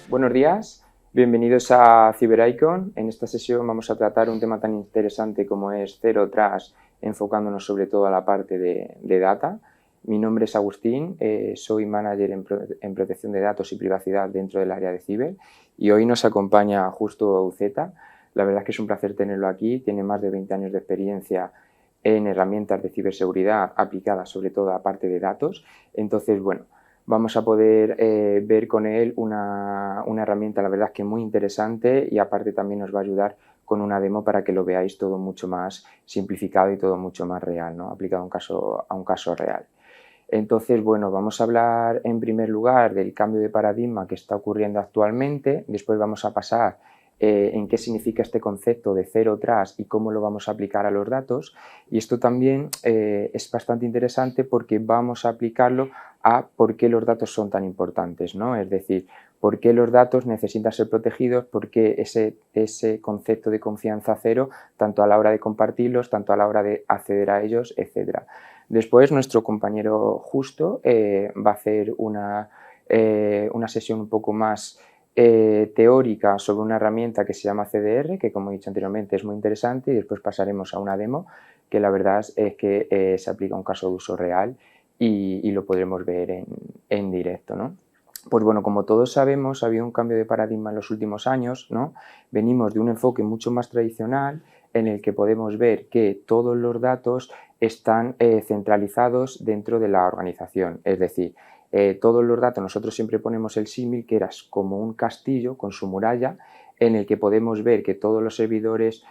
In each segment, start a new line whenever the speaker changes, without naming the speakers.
Buenos días, bienvenidos a CyberIcon. En esta sesión vamos a tratar un tema tan interesante como es Zero Trust, enfocándonos sobre todo a la parte de data. Mi nombre es Agustín, soy manager en protección de datos y privacidad dentro del área de ciber y hoy nos acompaña Justo Uceta. La verdad es que es un placer tenerlo aquí, tiene más de 20 años de experiencia en herramientas de ciberseguridad aplicadas sobre todo a parte de datos. Entonces, bueno, vamos a poder ver con él una herramienta, la verdad es que muy interesante y aparte también nos va a ayudar con una demo para que lo veáis todo mucho más simplificado y todo mucho más real, ¿no? Aplicado a un caso real. Entonces, bueno, vamos a hablar en primer lugar del cambio de paradigma que está ocurriendo actualmente, después vamos a pasar en qué significa este concepto de Zero Trust y cómo lo vamos a aplicar a los datos. Y esto también es bastante interesante porque vamos a aplicarlo a por qué los datos son tan importantes, ¿no? Es decir, por qué los datos necesitan ser protegidos, por qué ese concepto de confianza cero, tanto a la hora de compartirlos, tanto a la hora de acceder a ellos, etcétera. Después, nuestro compañero Justo va a hacer una sesión un poco más teórica sobre una herramienta que se llama CDR, que como he dicho anteriormente es muy interesante, y después pasaremos a una demo que la verdad es que se aplica a un caso de uso real y lo podremos ver en directo, ¿no? Pues bueno, como todos sabemos, ha habido un cambio de paradigma en los últimos años, ¿no? Venimos de un enfoque mucho más tradicional en el que podemos ver que todos los datos están centralizados dentro de la organización, es decir, todos los datos, nosotros siempre ponemos el símil que era como un castillo con su muralla en el que podemos ver que todos los servidores,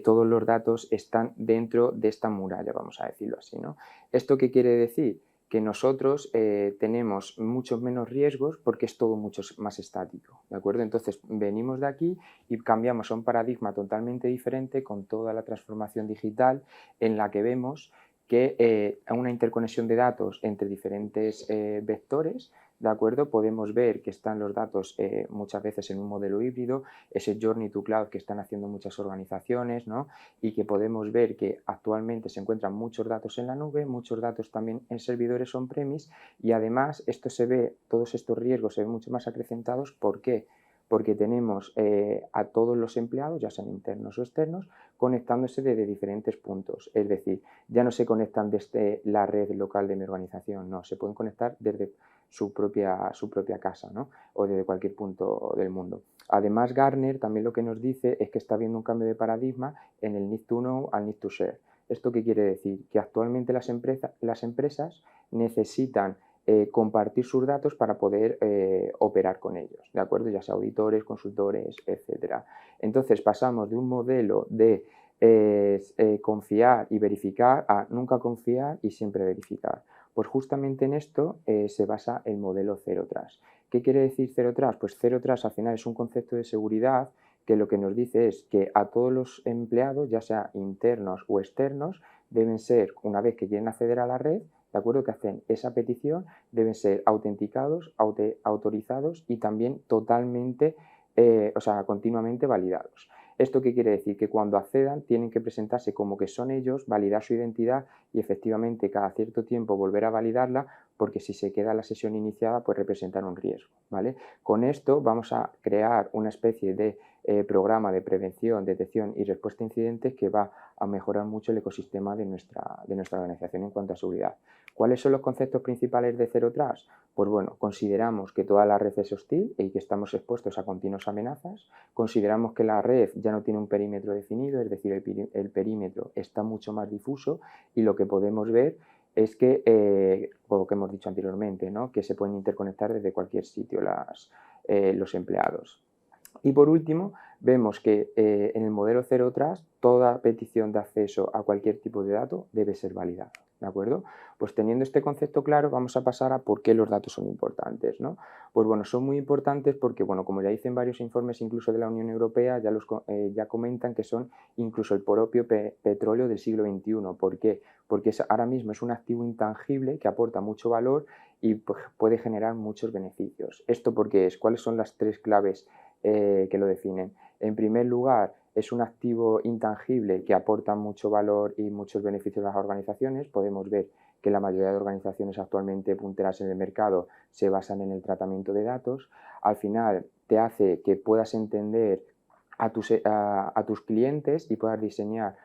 todos los datos están dentro de esta muralla, vamos a decirlo así, ¿no? ¿Esto qué quiere decir? Que nosotros tenemos muchos menos riesgos porque es todo mucho más estático, ¿de acuerdo? Entonces venimos de aquí y cambiamos a un paradigma totalmente diferente con toda la transformación digital en la que vemos que una interconexión de datos entre diferentes vectores, ¿de acuerdo? Podemos ver que están los datos muchas veces en un modelo híbrido, ese journey to cloud que están haciendo muchas organizaciones, ¿no? Y que podemos ver que actualmente se encuentran muchos datos en la nube, muchos datos también en servidores on-premise y además esto se ve, todos estos riesgos se ven mucho más acrecentados. ¿Por qué? Porque tenemos a todos los empleados, ya sean internos o externos, conectándose desde diferentes puntos. Es decir, ya no se conectan desde la red local de mi organización, no, se pueden conectar desde su propia casa, ¿no? O desde cualquier punto del mundo. Además, Gartner también lo que nos dice es que está habiendo un cambio de paradigma en el need to know al need to share. ¿Esto qué quiere decir? Que actualmente las empresas necesitan compartir sus datos para poder operar con ellos, ¿de acuerdo? Ya sea auditores, consultores, etcétera. Entonces pasamos de un modelo de confiar y verificar a nunca confiar y siempre verificar. Pues justamente en esto se basa el modelo Zero Trust. ¿Qué quiere decir Zero Trust? Pues Zero Trust al final es un concepto de seguridad que lo que nos dice es que a todos los empleados, ya sea internos o externos, deben ser, una vez que quieren acceder a la red, ¿de acuerdo? Que hacen esa petición, deben ser autenticados, autorizados y también totalmente, continuamente validados. ¿Esto qué quiere decir? Que cuando accedan tienen que presentarse como que son ellos, validar su identidad y efectivamente cada cierto tiempo volver a validarla porque si se queda la sesión iniciada puede representar un riesgo, ¿vale? Con esto vamos a crear una especie de programa de prevención, detección y respuesta a incidentes que va a mejorar mucho el ecosistema de nuestra organización en cuanto a seguridad. ¿Cuáles son los conceptos principales de Zero Trust? Pues bueno, consideramos que toda la red es hostil y que estamos expuestos a continuas amenazas. Consideramos que la red ya no tiene un perímetro definido, es decir, el perímetro está mucho más difuso y lo que podemos ver es que, lo que hemos dicho anteriormente, ¿no? Que se pueden interconectar desde cualquier sitio los empleados. Y por último, vemos que en el modelo Zero Trust toda petición de acceso a cualquier tipo de dato debe ser validada, ¿de acuerdo? Pues teniendo este concepto claro, vamos a pasar a por qué los datos son importantes, ¿no? Pues bueno, son muy importantes porque, bueno, como ya dicen varios informes incluso de la Unión Europea, ya comentan que son incluso el propio petróleo del siglo XXI. ¿Por qué? Porque ahora mismo es un activo intangible que aporta mucho valor y pues, puede generar muchos beneficios. ¿Esto por qué es? ¿Cuáles son las tres claves que lo definen? En primer lugar, es un activo intangible que aporta mucho valor y muchos beneficios a las organizaciones. Podemos ver que la mayoría de organizaciones actualmente punteras en el mercado se basan en el tratamiento de datos. Al final te hace que puedas entender a tus clientes y puedas diseñar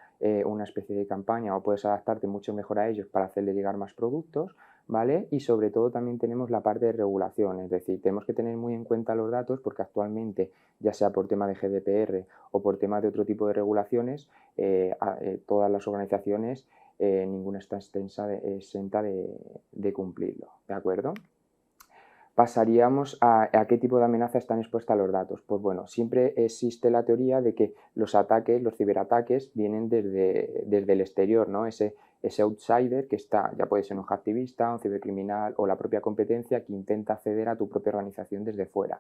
una especie de campaña o puedes adaptarte mucho mejor a ellos para hacerle llegar más productos, ¿vale? Y sobre todo también tenemos la parte de regulación, es decir, tenemos que tener muy en cuenta los datos porque actualmente, ya sea por tema de GDPR o por tema de otro tipo de regulaciones, todas las organizaciones, ninguna está exenta de cumplirlo, ¿de acuerdo? Pasaríamos a qué tipo de amenaza están expuestas los datos. Pues bueno, siempre existe la teoría de que los ataques, los ciberataques, vienen desde el exterior, ¿no? Ese outsider que está, ya puede ser un activista, un cibercriminal o la propia competencia que intenta acceder a tu propia organización desde fuera.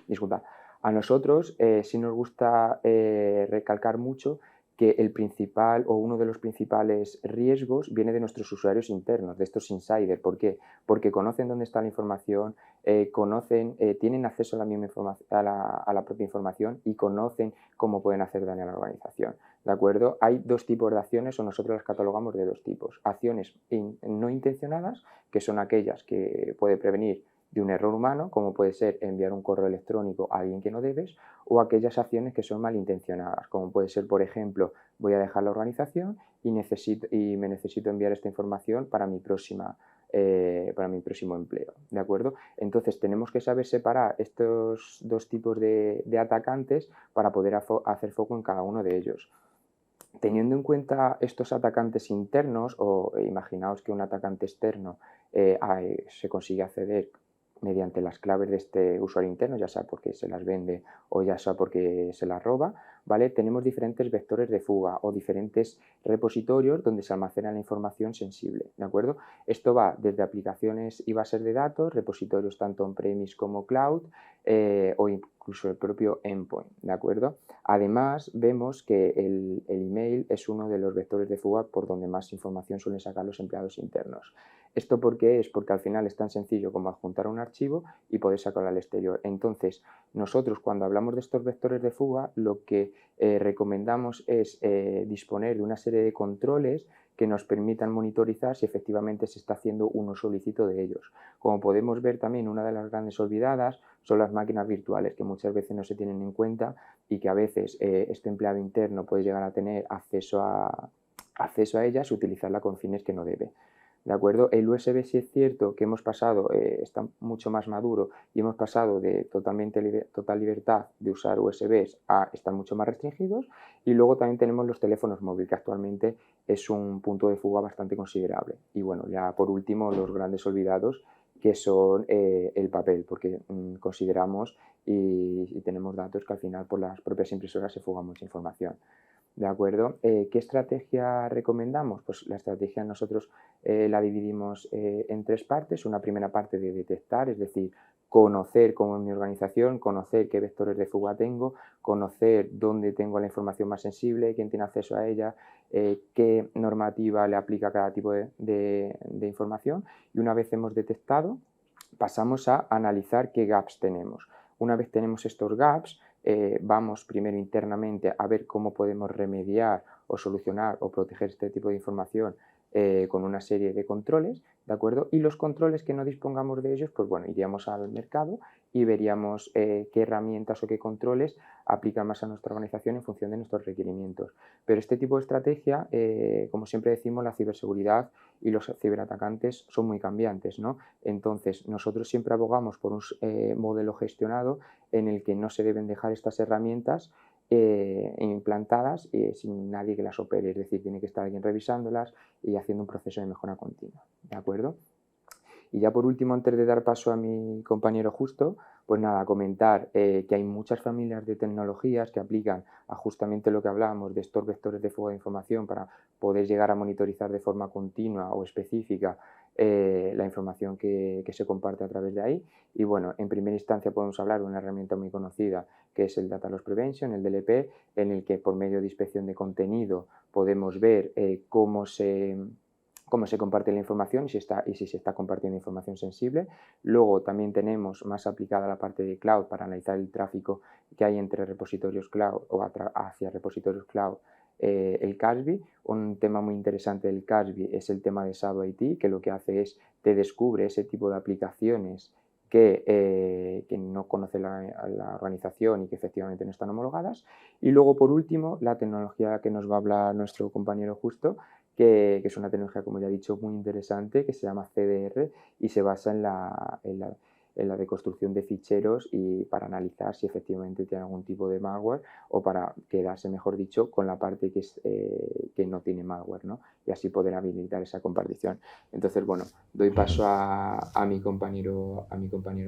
Disculpa. A nosotros sí nos gusta recalcar mucho que el principal o uno de los principales riesgos viene de nuestros usuarios internos, de estos insiders. ¿Por qué? Porque conocen dónde está la información, tienen acceso a la misma a la propia información y conocen cómo pueden hacer daño a la organización. ¿De acuerdo? Hay dos tipos de acciones o nosotros las catalogamos de dos tipos. Acciones no intencionadas, que son aquellas que puede prevenir de un error humano, como puede ser enviar un correo electrónico a alguien que no debes, o aquellas acciones que son malintencionadas, como puede ser, por ejemplo, voy a dejar la organización y me necesito enviar esta información para mi próximo empleo, ¿de acuerdo? Entonces tenemos que saber separar estos dos tipos de atacantes para poder hacer foco en cada uno de ellos. Teniendo en cuenta estos atacantes internos, o imaginaos que un atacante externo se consigue acceder mediante las claves de este usuario interno, ya sea porque se las vende o ya sea porque se las roba, ¿vale? Tenemos diferentes vectores de fuga o diferentes repositorios donde se almacena la información sensible, ¿de acuerdo? Esto va desde aplicaciones y bases de datos, repositorios tanto on-premise como cloud, o incluso el propio endpoint, ¿de acuerdo? Además, vemos que el email es uno de los vectores de fuga por donde más información suelen sacar los empleados internos. ¿Esto por qué es? Porque al final es tan sencillo como adjuntar un archivo y poder sacarlo al exterior. Entonces, nosotros cuando hablamos de estos vectores de fuga, lo que recomendamos es disponer de una serie de controles que nos permitan monitorizar si efectivamente se está haciendo un uso lícito de ellos. Como podemos ver también, una de las grandes olvidadas son las máquinas virtuales, que muchas veces no se tienen en cuenta y que a veces este empleado interno puede llegar a tener acceso a ellas y utilizarla con fines que no debe. ¿De acuerdo? El USB sí es cierto que hemos pasado, está mucho más maduro y hemos pasado de total libertad de usar USBs a estar mucho más restringidos, y luego también tenemos los teléfonos móviles, que actualmente es un punto de fuga bastante considerable. Y bueno, ya por último los grandes olvidados, que son el papel, porque consideramos y tenemos datos que al final por las propias impresoras se fuga mucha información. ¿De acuerdo? ¿Qué estrategia recomendamos? Pues la estrategia nosotros la dividimos en tres partes. Una primera parte de detectar, es decir, conocer cómo es mi organización, conocer qué vectores de fuga tengo, conocer dónde tengo la información más sensible, quién tiene acceso a ella, qué normativa le aplica a cada tipo de información. Y una vez hemos detectado, pasamos a analizar qué gaps tenemos. Una vez tenemos estos gaps, vamos primero internamente a ver cómo podemos remediar o solucionar o proteger este tipo de información con una serie de controles, ¿de acuerdo? Y los controles que no dispongamos de ellos, pues bueno, iríamos al mercado y veríamos qué herramientas o qué controles aplican más a nuestra organización en función de nuestros requerimientos. Pero este tipo de estrategia, como siempre decimos, la ciberseguridad y los ciberatacantes son muy cambiantes, ¿no? Entonces, nosotros siempre abogamos por un modelo gestionado en el que no se deben dejar estas herramientas implantadas sin nadie que las opere, es decir, tiene que estar alguien revisándolas y haciendo un proceso de mejora continua, ¿de acuerdo? Y ya por último, antes de dar paso a mi compañero Justo, pues nada, comentar que hay muchas familias de tecnologías que aplican a justamente lo que hablábamos de estos vectores de fuga de información para poder llegar a monitorizar de forma continua o específica la información que se comparte a través de ahí. Y bueno, en primera instancia podemos hablar de una herramienta muy conocida que es el Data Loss Prevention, el DLP, en el que por medio de inspección de contenido podemos ver cómo se comparte la información y si se está compartiendo información sensible. Luego también tenemos más aplicada la parte de cloud para analizar el tráfico que hay entre repositorios cloud o hacia repositorios cloud el CASB. Un tema muy interesante del CASB es el tema de SAB IT, que lo que hace es te descubre ese tipo de aplicaciones que no conoce la organización y que efectivamente no están homologadas. Y luego, por último, la tecnología que nos va a hablar nuestro compañero Justo, que es una tecnología, como ya he dicho, muy interesante, que se llama CDR y se basa en la deconstrucción de ficheros y para analizar si efectivamente tiene algún tipo de malware o para quedarse, mejor dicho, con la parte que no tiene malware, ¿no? Y así poder habilitar esa compartición. Entonces, bueno, doy paso a mi compañero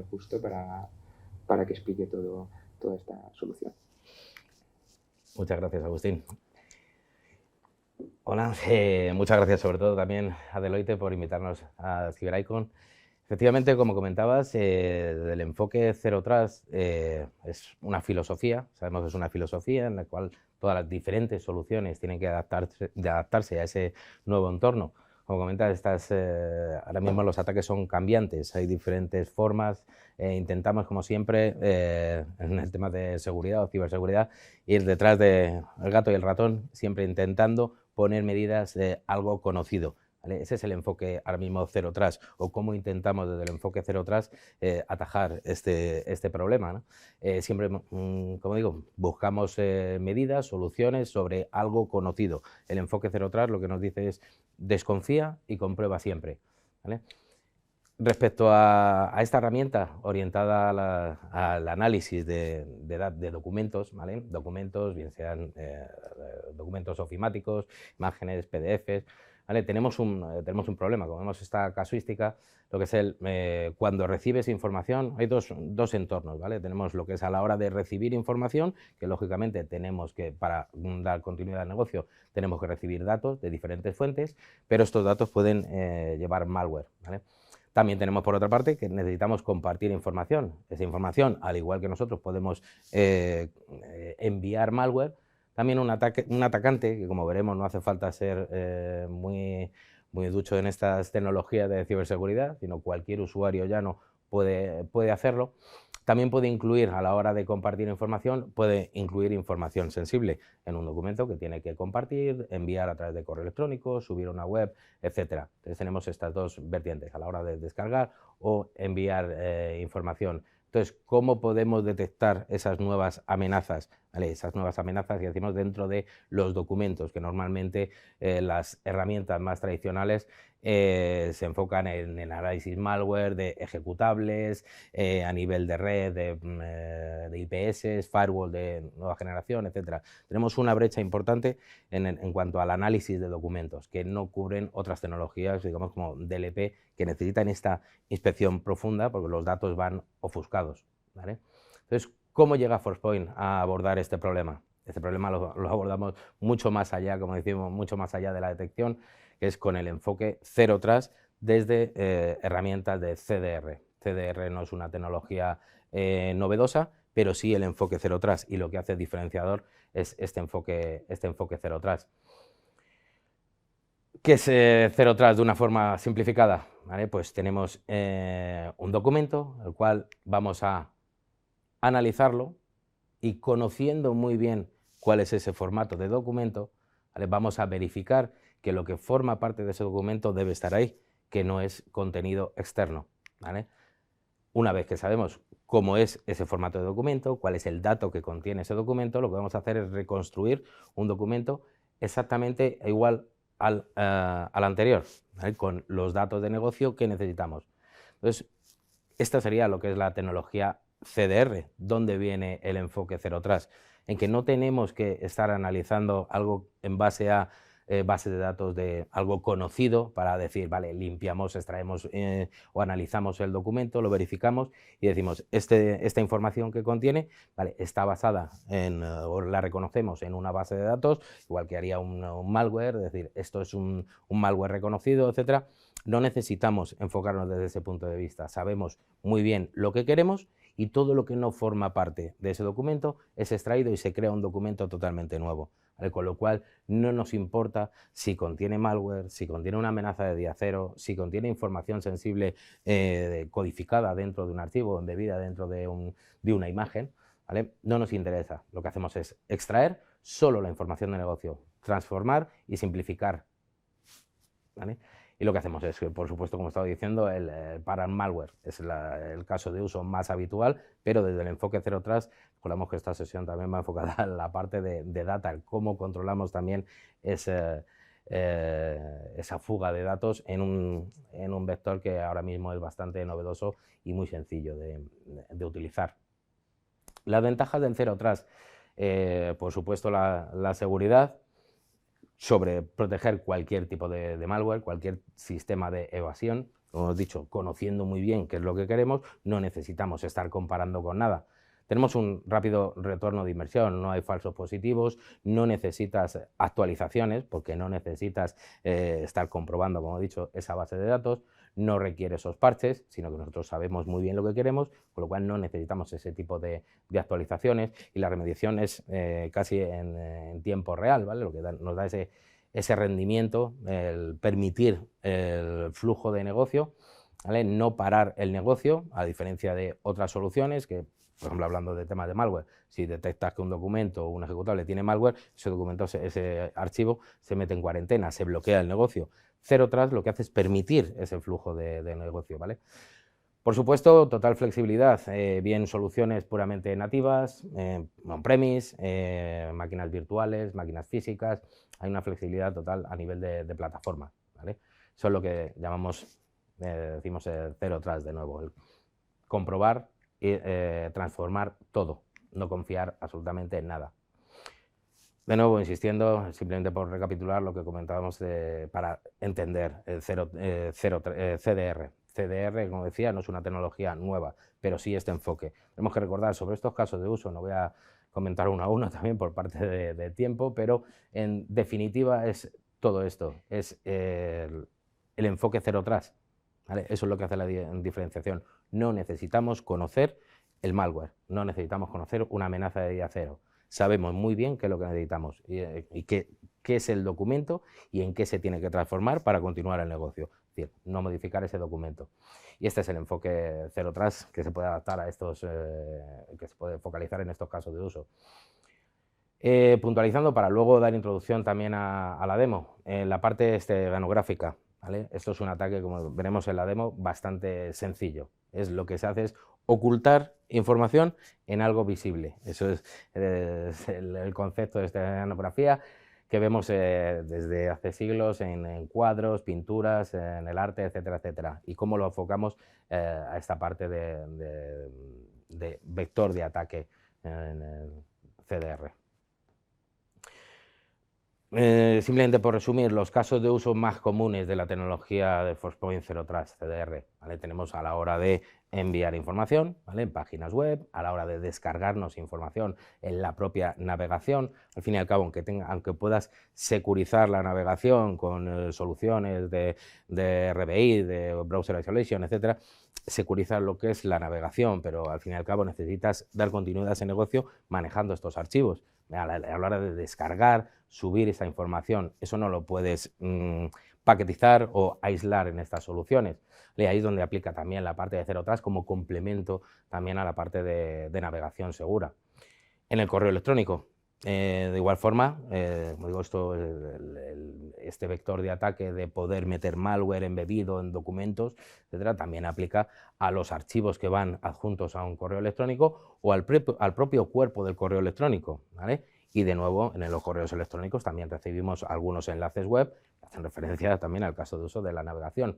Justo para que explique toda esta solución.
Muchas gracias, Agustín. Hola, muchas gracias sobre todo también a Deloitte por invitarnos a CyberIcon. Efectivamente, como comentabas, el enfoque Zero Trust es una filosofía, sabemos que es una filosofía en la cual todas las diferentes soluciones tienen que adaptarse a ese nuevo entorno. Como comentas, ahora mismo los ataques son cambiantes, hay diferentes formas, intentamos como siempre en el tema de seguridad o ciberseguridad ir detrás del gato y el ratón, siempre intentando poner medidas de algo conocido. ¿Vale? Ese es el enfoque ahora mismo Zero Trust, o cómo intentamos desde el enfoque Zero Trust atajar este problema, ¿no? Siempre, como digo, buscamos medidas, soluciones sobre algo conocido. El enfoque Zero Trust lo que nos dice es desconfía y comprueba siempre, ¿vale? Respecto a esta herramienta orientada al análisis de documentos, ¿vale? Documentos, bien sean documentos ofimáticos, imágenes, PDFs, ¿vale? Tenemos un problema, como vemos esta casuística, lo que es cuando recibes información, hay dos entornos, ¿vale? Tenemos lo que es a la hora de recibir información, que lógicamente tenemos que, para dar continuidad al negocio, tenemos que recibir datos de diferentes fuentes, pero estos datos pueden llevar malware, ¿vale? También tenemos, por otra parte, que necesitamos compartir información. Esa información, al igual que nosotros podemos enviar malware, también un atacante, que como veremos no hace falta ser muy ducho en estas tecnologías de ciberseguridad, sino cualquier usuario llano puede hacerlo. También puede incluir, a la hora de compartir información, puede incluir información sensible en un documento que tiene que compartir, enviar a través de correo electrónico, subir a una web, etc. Entonces tenemos estas dos vertientes a la hora de descargar o enviar información. Entonces, ¿cómo podemos detectar esas nuevas amenazas? ¿Vale? Esas nuevas amenazas que decimos dentro de los documentos, que normalmente las herramientas más tradicionales se enfocan en el análisis malware de ejecutables, a nivel de red, de IPS, firewall de nueva generación, etc. Tenemos una brecha importante en cuanto al análisis de documentos, que no cubren otras tecnologías, digamos como DLP, que necesitan esta inspección profunda porque los datos van ofuscados, ¿vale? Entonces, ¿cómo llega Forcepoint a abordar este problema? Este problema lo abordamos mucho más allá, como decimos, mucho más allá de la detección, que es con el enfoque Zero Trust desde herramientas de CDR. CDR no es una tecnología novedosa, pero sí el enfoque Zero Trust, y lo que hace diferenciador es este enfoque Zero Trust. ¿Qué es Zero Trust de una forma simplificada? ¿Vale? Pues tenemos un documento, el cual vamos a analizarlo y, conociendo muy bien cuál es ese formato de documento, ¿vale? Vamos a verificar que lo que forma parte de ese documento debe estar ahí, que no es contenido externo, ¿vale? Una vez que sabemos cómo es ese formato de documento, cuál es el dato que contiene ese documento, lo que vamos a hacer es reconstruir un documento exactamente igual al anterior, ¿vale? Con los datos de negocio que necesitamos. Entonces, esta sería lo que es la tecnología CDR. ¿Dónde viene el enfoque Zero Trust? En que no tenemos que estar analizando algo en base a base de datos de algo conocido para decir, vale, limpiamos, extraemos o analizamos el documento, lo verificamos y decimos, esta información que contiene, vale, está basada o la reconocemos en una base de datos, igual que haría un malware, es decir, esto es un malware reconocido, etcétera. No necesitamos enfocarnos desde ese punto de vista. Sabemos muy bien lo que queremos y todo lo que no forma parte de ese documento es extraído y se crea un documento totalmente nuevo. ¿Vale? Con lo cual no nos importa si contiene malware, si contiene una amenaza de día cero, si contiene información sensible codificada dentro de un archivo, embebida dentro de una imagen, ¿vale? No nos interesa. Lo que hacemos es extraer solo la información de negocio. transformar y simplificar, ¿vale? Y lo que hacemos es que, por supuesto, como estaba diciendo, el malware es el caso de uso más habitual, pero desde el enfoque Zero Trust, recordamos que esta sesión también va enfocada en la parte de data, el cómo controlamos también esa fuga de datos en un vector que ahora mismo es bastante novedoso y muy sencillo de utilizar. Las ventajas del Zero Trust, por supuesto, la seguridad, sobre proteger cualquier tipo de malware, cualquier sistema de evasión. Como hemos dicho, conociendo muy bien qué es lo que queremos, no necesitamos estar comparando con nada. Tenemos un rápido retorno de inversión, no hay falsos positivos, no necesitas actualizaciones, porque no necesitas estar comprobando, como he dicho, esa base de datos, no requiere esos parches, sino que nosotros sabemos muy bien lo que queremos, con lo cual no necesitamos ese tipo de actualizaciones, y la remediación es casi en tiempo real, ¿vale? Lo que nos da ese rendimiento, el permitir el flujo de negocio, ¿vale? No parar el negocio, a diferencia de otras soluciones que, por ejemplo, hablando de temas de malware, si detectas que un documento o un ejecutable tiene malware, ese documento, ese archivo se mete en cuarentena, se bloquea el negocio. Zero Trust lo que hace es permitir ese flujo de negocio, ¿vale? Por supuesto, total flexibilidad, bien soluciones puramente nativas, on-premise, máquinas virtuales, máquinas físicas, hay una flexibilidad total a nivel de plataforma, ¿vale? Eso es lo que llamamos, decimos Zero Trust de nuevo, el comprobar y transformar todo, no confiar absolutamente en nada. De nuevo, insistiendo, simplemente por recapitular lo que comentábamos para entender el CDR. CDR, como decía, no es una tecnología nueva, pero sí este enfoque. Tenemos que recordar sobre estos casos de uso, no voy a comentar uno a uno también por parte de tiempo, pero en definitiva es todo esto, es el enfoque Zero Trust, ¿vale? Eso es lo que hace la diferenciación. No necesitamos conocer el malware, no necesitamos conocer una amenaza de día cero. Sabemos muy bien qué es lo que necesitamos y qué es el documento y en qué se tiene que transformar para continuar el negocio. Es decir, no modificar ese documento. Y este es el enfoque Zero Trust que se puede adaptar a estos, que se puede focalizar en estos casos de uso. Puntualizando para luego dar introducción también a la demo, en la parte ganográfica, ¿vale? Esto es un ataque, como veremos en la demo, bastante sencillo. Lo que se hace es ocultar información en algo visible. Eso es el concepto de esta ganografía que vemos desde hace siglos en cuadros, pinturas, en el arte, etcétera, etcétera. Y cómo lo enfocamos a esta parte de vector de ataque en el CDR. Simplemente por resumir, los casos de uso más comunes de la tecnología de Forcepoint Zero Trust, CDR, ¿vale? Tenemos a la hora de enviar información, ¿vale? En páginas web, a la hora de descargarnos información en la propia navegación. Al fin y al cabo, aunque puedas securizar la navegación con soluciones de RBI, de Browser Isolation, etcétera, securizar lo que es la navegación, pero al fin y al cabo necesitas dar continuidad a ese negocio manejando estos archivos. A la hora de descargar, subir esa información, eso no lo puedes paquetizar o aislar en estas soluciones. Y ahí es donde aplica también la parte de Zero Trust como complemento también a la parte de navegación segura. En el correo electrónico, de igual forma, como digo, este vector de ataque de poder meter malware embebido en documentos, etcétera, también aplica a los archivos que van adjuntos a un correo electrónico o al propio cuerpo del correo electrónico, ¿vale? Y de nuevo, en los correos electrónicos también recibimos algunos enlaces web que hacen referencia también al caso de uso de la navegación.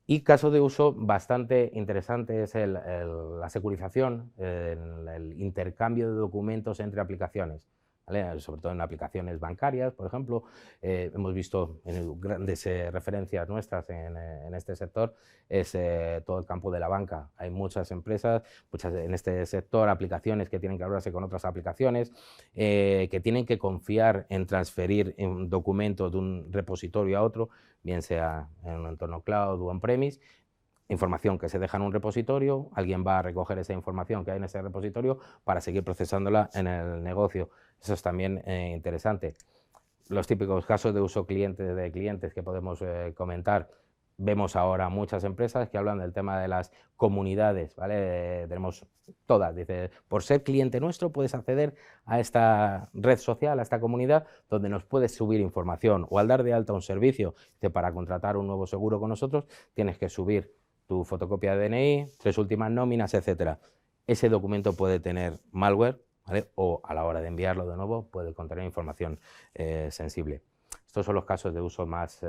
Y caso de uso bastante interesante es la securización, el intercambio de documentos entre aplicaciones, ¿vale? Sobre todo en aplicaciones bancarias, por ejemplo. Hemos visto en grandes referencias nuestras en este sector, es todo el campo de la banca. Hay muchas empresas, en este sector, aplicaciones que tienen que hablarse con otras aplicaciones, que tienen que confiar en transferir un documento de un repositorio a otro, bien sea en un entorno cloud o on-premise, información que se deja en un repositorio, alguien va a recoger esa información que hay en ese repositorio para seguir procesándola en el negocio. Eso es también interesante. Los típicos casos de uso de clientes que podemos comentar, vemos ahora muchas empresas que hablan del tema de las comunidades, ¿vale? Tenemos todas, dice, por ser cliente nuestro puedes acceder a esta red social, a esta comunidad, donde nos puedes subir información, o al dar de alta un servicio, dice, para contratar un nuevo seguro con nosotros, tienes que subir tu fotocopia de DNI, 3 últimas nóminas, etcétera. Ese documento puede tener malware, ¿vale? O a la hora de enviarlo de nuevo puede contener información sensible. Estos son los casos de uso más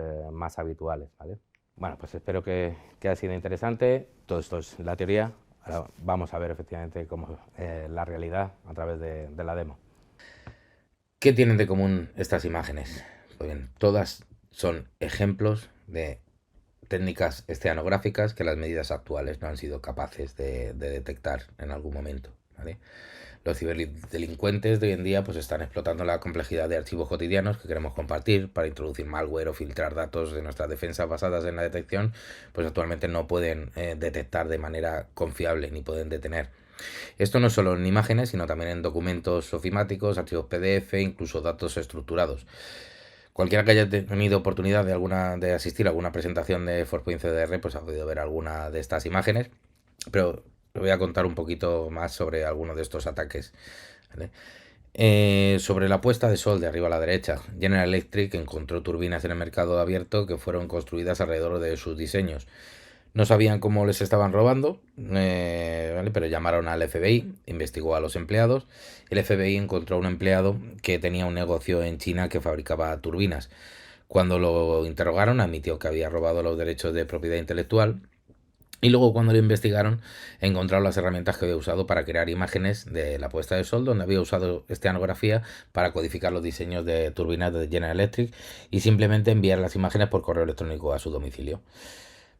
habituales, ¿vale? Bueno, pues espero que haya sido interesante. Todo esto es la teoría. Ahora vamos a ver efectivamente cómo la realidad a través de la demo. ¿Qué tienen de común estas imágenes? Pues bien, todas son ejemplos de técnicas esteanográficas que las medidas actuales no han sido capaces de detectar en algún momento, ¿vale? Los ciberdelincuentes de hoy en día pues están explotando la complejidad de archivos cotidianos que queremos compartir para introducir malware o filtrar datos de nuestras defensas basadas en la detección, pues actualmente no pueden detectar de manera confiable ni pueden detener. Esto no es solo en imágenes, sino también en documentos ofimáticos, archivos PDF, incluso datos estructurados. Cualquiera que haya tenido oportunidad de asistir a alguna presentación de Forcepoint CDR, pues ha podido ver alguna de estas imágenes, pero os voy a contar un poquito más sobre algunos de estos ataques, ¿vale? Sobre la puesta de sol de arriba a la derecha, General Electric encontró turbinas en el mercado abierto que fueron construidas alrededor de sus diseños. No sabían cómo les estaban robando, ¿vale? Pero llamaron al FBI, investigó a los empleados. El FBI encontró a un empleado que tenía un negocio en China que fabricaba turbinas. Cuando lo interrogaron, admitió que había robado los derechos de propiedad intelectual. Y luego, cuando lo investigaron, encontraron las herramientas que había usado para crear imágenes de la puesta de sol, donde había usado esteanografía para codificar los diseños de turbinas de General Electric y simplemente enviar las imágenes por correo electrónico a su domicilio.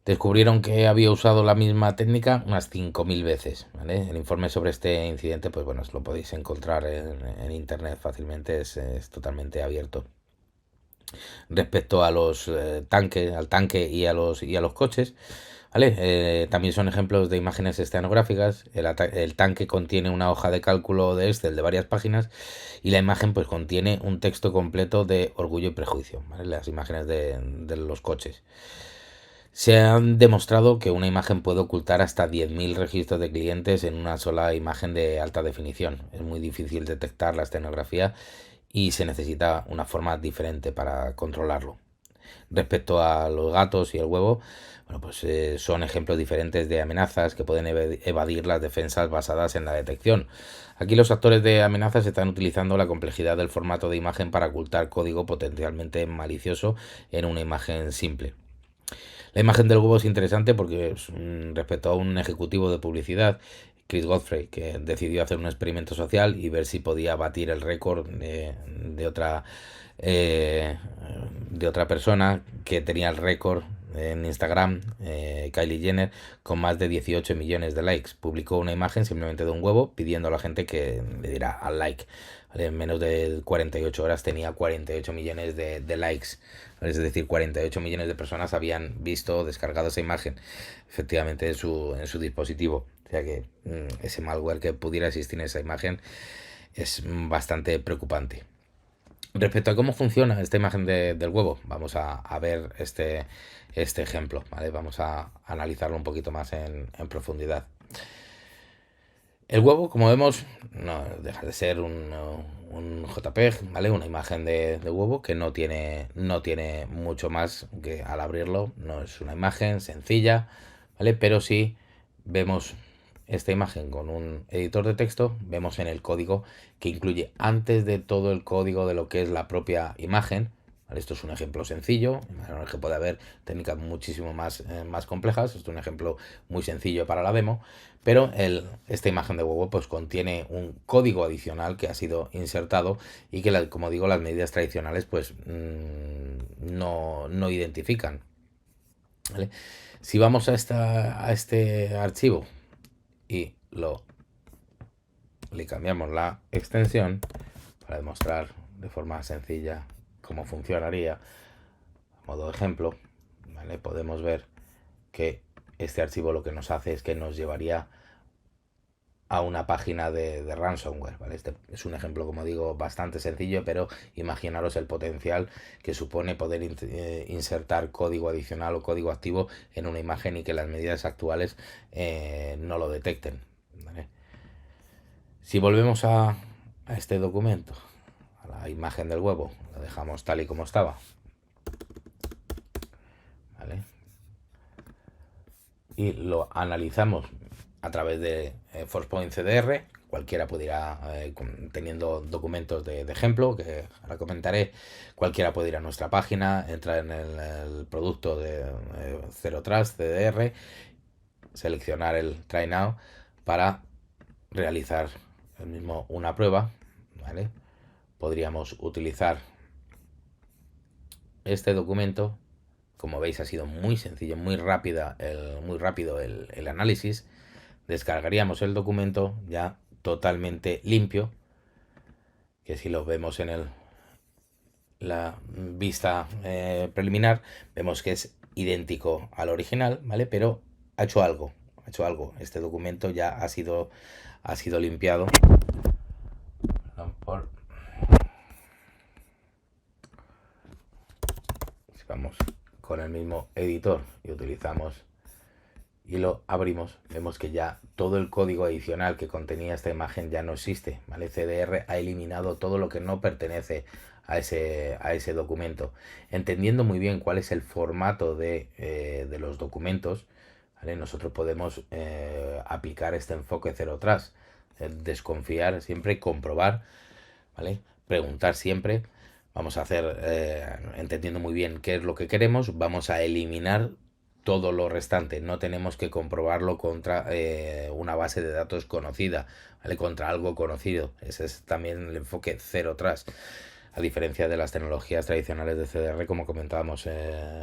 Descubrieron que había usado la misma técnica unas 5.000 veces, ¿vale? El informe sobre este incidente, pues bueno, lo podéis encontrar en internet fácilmente, es totalmente abierto. Respecto a los al tanque y a los coches, ¿vale? También son ejemplos de imágenes esteanográficas. El tanque contiene una hoja de cálculo de Excel de varias páginas y la imagen pues contiene un texto completo de Orgullo y Prejuicio, ¿vale? Las imágenes de los coches. Se han demostrado que una imagen puede ocultar hasta 10.000 registros de clientes en una sola imagen de alta definición. Es muy difícil detectar la esteganografía y se necesita una forma diferente para controlarlo. Respecto a los gatos y el huevo, bueno, pues son ejemplos diferentes de amenazas que pueden evadir las defensas basadas en la detección. Aquí los actores de amenazas están utilizando la complejidad del formato de imagen para ocultar código potencialmente malicioso en una imagen simple. La imagen del huevo es interesante porque respecto a un ejecutivo de publicidad, Chris Godfrey, que decidió hacer un experimento social y ver si podía batir el récord de otra persona que tenía el récord en Instagram, Kylie Jenner, con más de 18 millones de likes. Publicó una imagen simplemente de un huevo pidiendo a la gente que le diera al like. En menos de 48 horas tenía 48 millones de likes. Es decir, 48 millones de personas habían visto o descargado esa imagen efectivamente en su dispositivo. O sea que ese malware que pudiera existir en esa imagen es bastante preocupante. Respecto a cómo funciona esta imagen del huevo, vamos a ver este ejemplo, ¿vale? Vamos a analizarlo un poquito más en profundidad. El huevo, como vemos, no deja de ser un JPEG, ¿vale? Una imagen de huevo que no tiene mucho más que al abrirlo. No es una imagen sencilla, ¿vale? Pero si vemos esta imagen con un editor de texto, vemos en el código que incluye, antes de todo el código de lo que es la propia imagen, ¿vale? Esto es un ejemplo sencillo, que puede haber técnicas muchísimo más complejas. Esto es un ejemplo muy sencillo para la demo, pero esta imagen de huevo pues contiene un código adicional que ha sido insertado y que, como digo, las medidas tradicionales pues no identifican, ¿vale? Si vamos a este archivo y le cambiamos la extensión para demostrar de forma sencilla cómo funcionaría, a modo de ejemplo, ¿vale? Podemos ver que este archivo lo que nos hace es que nos llevaría a una página de ransomware, ¿vale? Este es un ejemplo, como digo, bastante sencillo, pero imaginaros el potencial que supone poder insertar código adicional o código activo en una imagen y que las medidas actuales no lo detecten, ¿vale? Si volvemos a este documento, a la imagen del huevo, la dejamos tal y como estaba, ¿vale? Y lo analizamos a través de Forcepoint CDR. Cualquiera puede ir teniendo documentos de ejemplo, que ahora comentaré. Cualquiera puede ir a nuestra página, entrar en el producto de Zero Trust CDR, seleccionar el Try Now para realizar una prueba, ¿vale? Podríamos utilizar este documento. Como veis, ha sido muy sencillo, muy rápido el análisis. Descargaríamos el documento ya totalmente limpio, que si lo vemos en la vista preliminar, vemos que es idéntico al original, ¿vale? Pero ha hecho algo. Este documento ya ha sido limpiado. Si vamos con el mismo editor y utilizamos y lo abrimos, vemos que ya todo el código adicional que contenía esta imagen ya no existe, ¿vale? CDR ha eliminado todo lo que no pertenece a ese documento. Entendiendo muy bien cuál es el formato de los documentos, ¿vale? Nosotros podemos aplicar este enfoque Zero Trust, desconfiar siempre, comprobar, ¿vale? Preguntar siempre. Vamos a hacer, entendiendo muy bien qué es lo que queremos, vamos a eliminar todo lo restante. No tenemos que comprobarlo contra una base de datos conocida, ¿vale? Contra algo conocido. Ese es también el enfoque Zero Trust, a diferencia de las tecnologías tradicionales de CDR, como comentábamos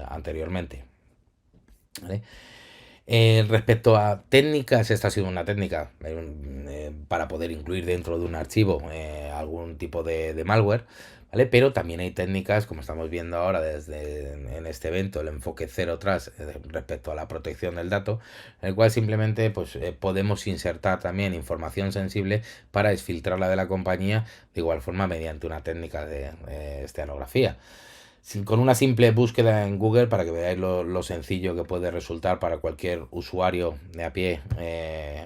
anteriormente, ¿vale? Respecto a técnicas, esta ha sido una técnica para poder incluir dentro de un archivo algún tipo de malware, ¿vale? Pero también hay técnicas, como estamos viendo ahora en este evento, el enfoque Zero Trust respecto a la protección del dato, en el cual simplemente pues, podemos insertar también información sensible para exfiltrarla de la compañía, de igual forma mediante una técnica de esteanografía. Con una simple búsqueda en Google, para que veáis lo sencillo que puede resultar para cualquier usuario de a pie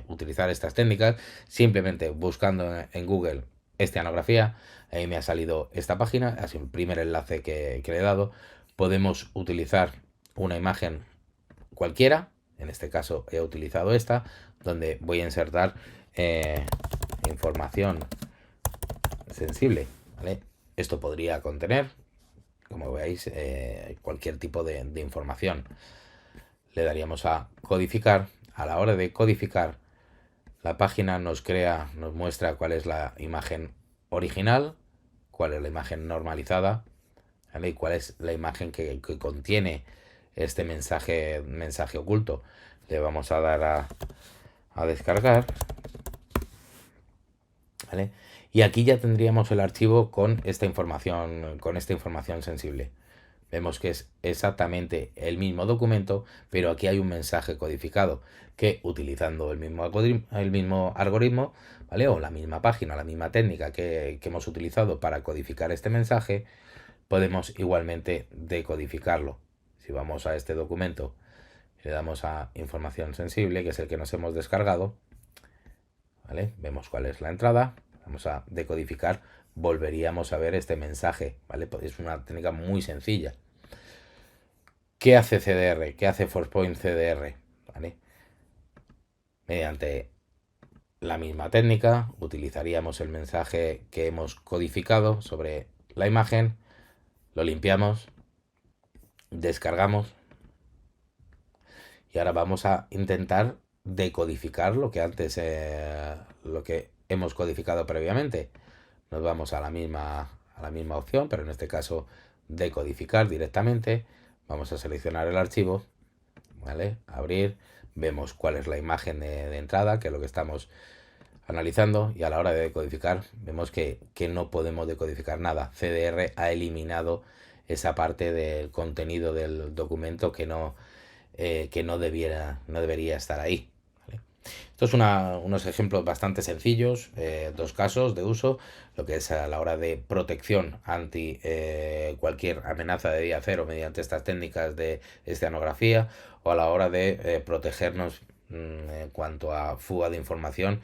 utilizar estas técnicas, simplemente buscando en Google esteanografía, ahí me ha salido esta página, ha sido el primer enlace que le he dado. Podemos utilizar una imagen cualquiera, en este caso he utilizado esta, donde voy a insertar información sensible, ¿vale? Esto podría contener, como veis, cualquier tipo de información. Le daríamos a codificar. A la hora de codificar, la página nos muestra cuál es la imagen original, cuál es la imagen normalizada, ¿vale? Y cuál es la imagen que contiene este mensaje oculto. Le vamos a dar a descargar, ¿vale? Y aquí ya tendríamos el archivo con esta información sensible. Vemos que es exactamente el mismo documento, pero aquí hay un mensaje codificado que, utilizando el mismo algoritmo, ¿vale? O la misma página, la misma técnica que hemos utilizado para codificar este mensaje, podemos igualmente decodificarlo. Si vamos a este documento y le damos a información sensible, que es el que nos hemos descargado, ¿vale? Vemos cuál es la entrada, vamos a decodificar, volveríamos a ver este mensaje, ¿vale? Es una técnica muy sencilla. ¿Qué hace CDR? ¿Qué hace Forcepoint CDR? ¿Vale? Mediante la misma técnica utilizaríamos el mensaje que hemos codificado sobre la imagen, lo limpiamos, descargamos y ahora vamos a intentar decodificar lo que antes lo que hemos codificado previamente. Nos vamos a la misma opción, pero en este caso decodificar directamente. Vamos a seleccionar el archivo, ¿vale? Abrir, vemos cuál es la imagen de entrada, que es lo que estamos analizando, y a la hora de decodificar vemos que no podemos decodificar nada. CDR ha eliminado esa parte del contenido del documento que no debería estar ahí, ¿vale? Esto es unos ejemplos bastante sencillos, dos casos de uso, lo que es a la hora de protección ante cualquier amenaza de día cero mediante estas técnicas de esteanografía, o a la hora de protegernos en cuanto a fuga de información,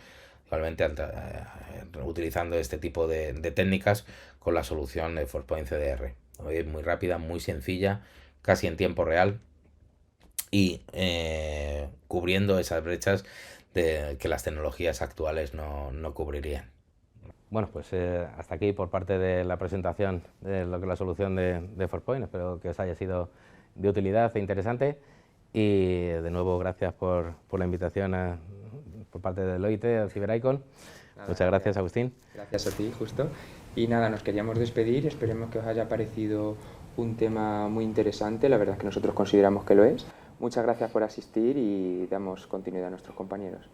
igualmente utilizando este tipo de técnicas con la solución de Forcepoint CDR. Es muy rápida, muy sencilla, casi en tiempo real, y cubriendo esas brechas que las tecnologías actuales no cubrirían. Bueno, pues hasta aquí por parte de la presentación de lo que es la solución de Forcepoint. Espero que os haya sido de utilidad e interesante, y de nuevo gracias por la invitación por parte de Deloitte a CyberIcon. Muchas gracias, Agustín.
Gracias a ti, justo. Y nada, nos queríamos despedir, esperemos que os haya parecido un tema muy interesante, la verdad es que nosotros consideramos que lo es. Muchas gracias por asistir y damos continuidad a nuestros compañeros.